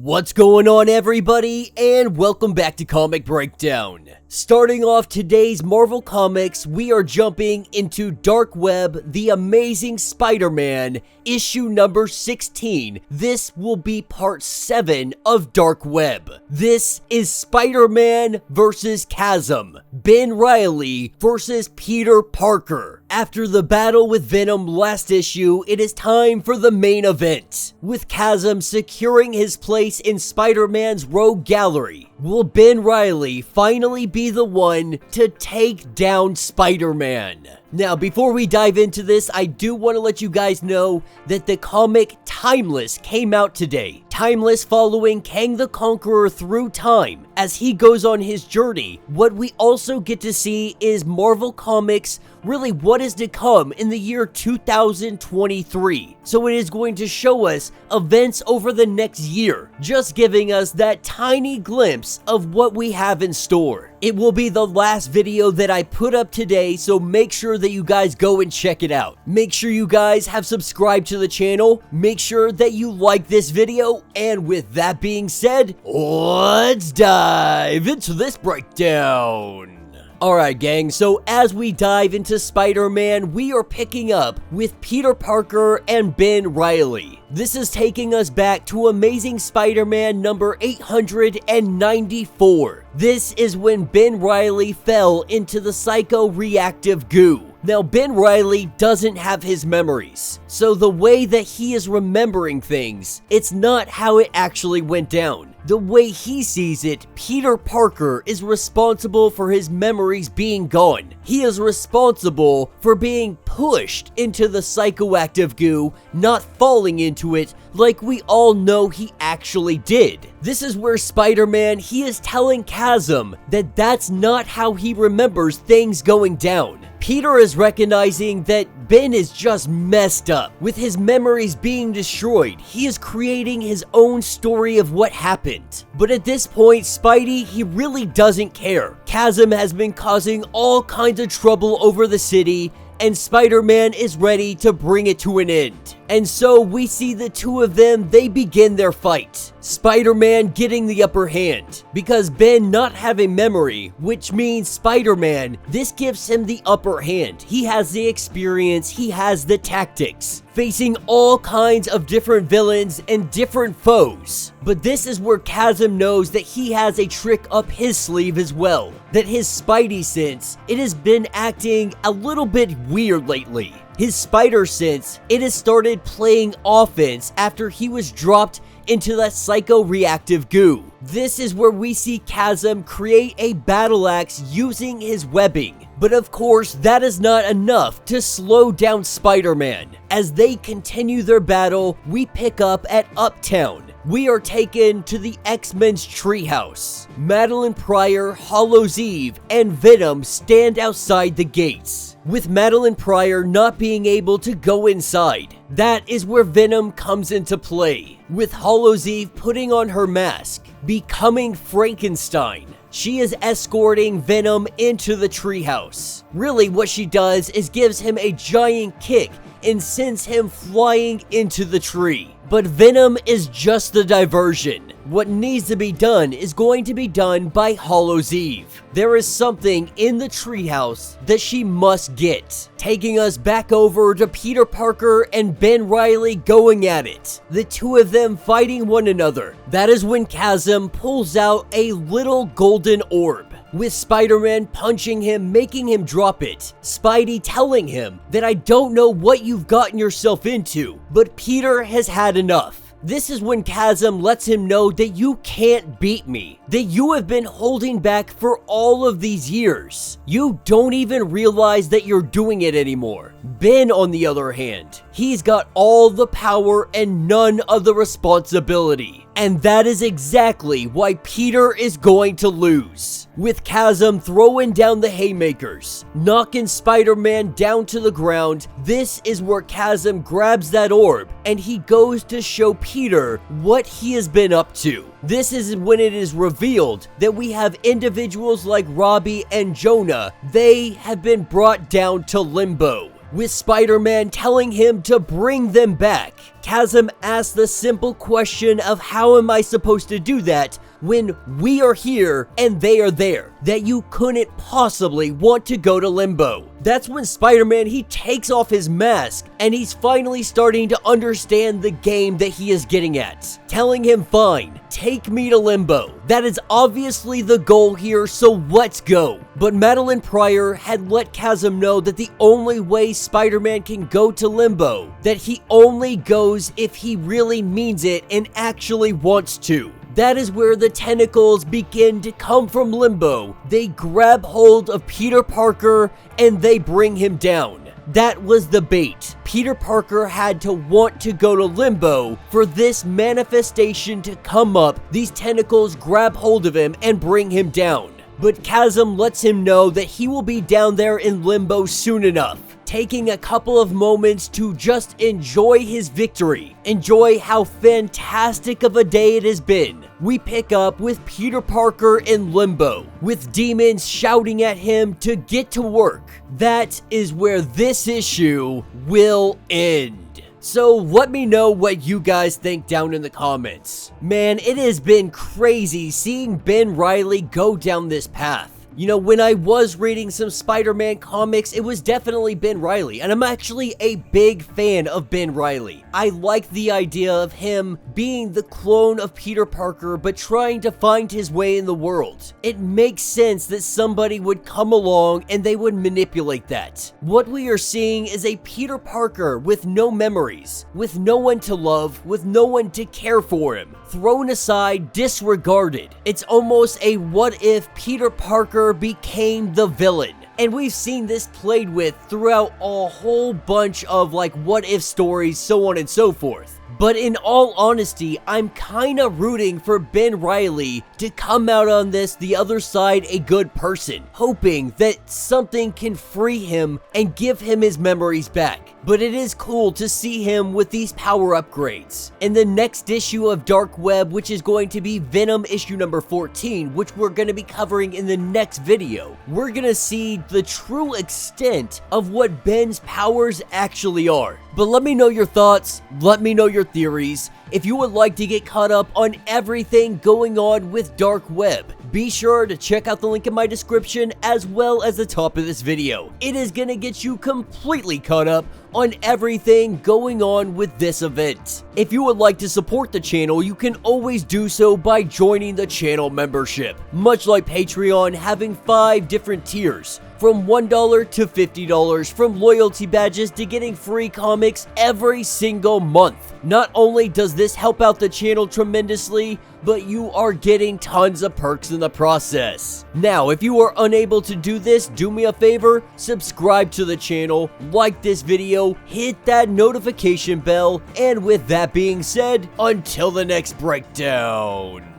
What's going on, everybody, and welcome back to Comic Breakdown. Starting off today's Marvel Comics, we are jumping into Dark Web, The Amazing Spider-Man, issue number 16. This will be part 7 of Dark Web. This is Spider-Man versus Chasm, Ben Reilly versus Peter Parker. After the battle with Venom last issue, it is time for the main event. With Chasm securing his place in Spider-Man's Rogue Gallery, will Ben Reilly finally be the one to take down Spider-Man? Now, before we dive into this, I do want to let you guys know that the comic Timeless came out today. Timeless following Kang the Conqueror through time as he goes on his journey. What we also get to see is Marvel Comics, really what is to come in the year 2023. So it is going to show us events over the next year, just giving us that tiny glimpse of what we have in store. It will be the last video that I put up today, so make sure that you guys go and check it out. Make sure you guys have subscribed to the channel, make sure that you like this video, and with that being said, let's dive into this breakdown. Alright gang, so as we dive into Spider-Man, we are picking up with Peter Parker and Ben Reilly. This is taking us back to Amazing Spider-Man number 894. This is when Ben Reilly fell into the psycho-reactive goo. Now, Ben Reilly doesn't have his memories, so the way that he is remembering things, it's not how it actually went down. The way he sees it, Peter Parker is responsible for his memories being gone. He is responsible for being pushed into the psychoactive goo, not falling into it like we all know he actually did. This is where Spider-Man, he is telling Chasm that that's not how he remembers things going down. Peter is recognizing that Ben is just messed up. With his memories being destroyed, he is creating his own story of what happened. But at this point, Spidey, he really doesn't care. Chasm has been causing all kinds of trouble over the city, and Spider-Man is ready to bring it to an end. And so we see the two of them, they begin their fight. Spider-Man getting the upper hand, because Ben not having memory, which means Spider-Man, this gives him the upper hand. He has the experience, he has the tactics, facing all kinds of different villains and different foes. But this is where Chasm knows that he has a trick up his sleeve as well, that his Spidey sense, it has been acting a little bit weird lately. His spider sense, it has started playing offense after he was dropped into that psycho-reactive goo. This is where we see Chasm create a battle axe using his webbing. But of course, that is not enough to slow down Spider-Man. As they continue their battle, we pick up at Uptown. We are taken to the X-Men's treehouse. Madeline Pryor, Hallows' Eve, and Venom stand outside the gates, with Madeline Pryor not being able to go inside. That is where Venom comes into play, with Hallows' Eve putting on her mask, becoming Frankenstein. She is escorting Venom into the treehouse. Really, what she does is gives him a giant kick and sends him flying into the tree. But Venom is just the diversion. What needs to be done is going to be done by Hallows' Eve. There is something in the treehouse that she must get. Taking us back over to Peter Parker and Ben Reilly going at it. The two of them fighting one another. That is when Chasm pulls out a little golden orb, with Spider-Man punching him, making him drop it. Spidey telling him that I don't know what you've gotten yourself into, but Peter has had enough. This is when Chasm lets him know that you can't beat me, that you have been holding back for all of these years. You don't even realize that you're doing it anymore. Ben, on the other hand, he's got all the power and none of the responsibility. And that is exactly why Peter is going to lose. With Chasm throwing down the haymakers, knocking Spider-Man down to the ground, this is where Chasm grabs that orb and he goes to show Peter what he has been up to. This is when it is revealed that we have individuals like Robbie and Jonah. They have been brought down to limbo, with Spider-Man telling him to bring them back. Chasm asks the simple question of how am I supposed to do that when we are here and they are there, that you couldn't possibly want to go to Limbo. That's when Spider-Man, he takes off his mask and he's finally starting to understand the game that he is getting at, telling him, fine, take me to Limbo. That is obviously the goal here, so let's go. But Madeline Pryor had let Chasm know that the only way Spider-Man can go to Limbo, that he only goes if he really means it and actually wants to. That is where the tentacles begin to come from Limbo. They grab hold of Peter Parker and they bring him down. That was the bait. Peter Parker had to want to go to Limbo for this manifestation to come up. These tentacles grab hold of him and bring him down. But Chasm lets him know that he will be down there in Limbo soon enough, taking a couple of moments to just enjoy his victory. Enjoy how fantastic of a day it has been. We pick up with Peter Parker in Limbo, with demons shouting at him to get to work. That is where this issue will end. So let me know what you guys think down in the comments. Man, it has been crazy seeing Ben Reilly go down this path. You know, when I was reading some Spider-Man comics, it was definitely Ben Reilly, and I'm actually a big fan of Ben Reilly. I like the idea of him being the clone of Peter Parker, but trying to find his way in the world. It makes sense that somebody would come along and they would manipulate that. What we are seeing is a Peter Parker with no memories, with no one to love, with no one to care for him, thrown aside, disregarded. It's almost a what if Peter Parker became the villain. And we've seen this played with throughout a whole bunch of like what if stories, so on and so forth. But in all honesty, I'm kinda rooting for Ben Reilly to come out on this the other side a good person, hoping that something can free him and give him his memories back. But it is cool to see him with these power upgrades. In the next issue of Dark Web, which is going to be Venom issue number 14, which we're going to be covering in the next video, we're going to see the true extent of what Ben's powers actually are. But let me know your thoughts, let me know your theories. If you would like to get caught up on everything going on with Dark Web, be sure to check out the link in my description as well as the top of this video. It is gonna get you completely caught up on everything going on with this event. If you would like to support the channel, you can always do so by joining the channel membership. Much like Patreon, having 5 different tiers, from $1 to $50, from loyalty badges to getting free comics every single month. Not only does this help out the channel tremendously, but you are getting tons of perks in the process. Now, if you are unable to do this, do me a favor, subscribe to the channel, like this video, hit that notification bell, and with that being said, until the next breakdown.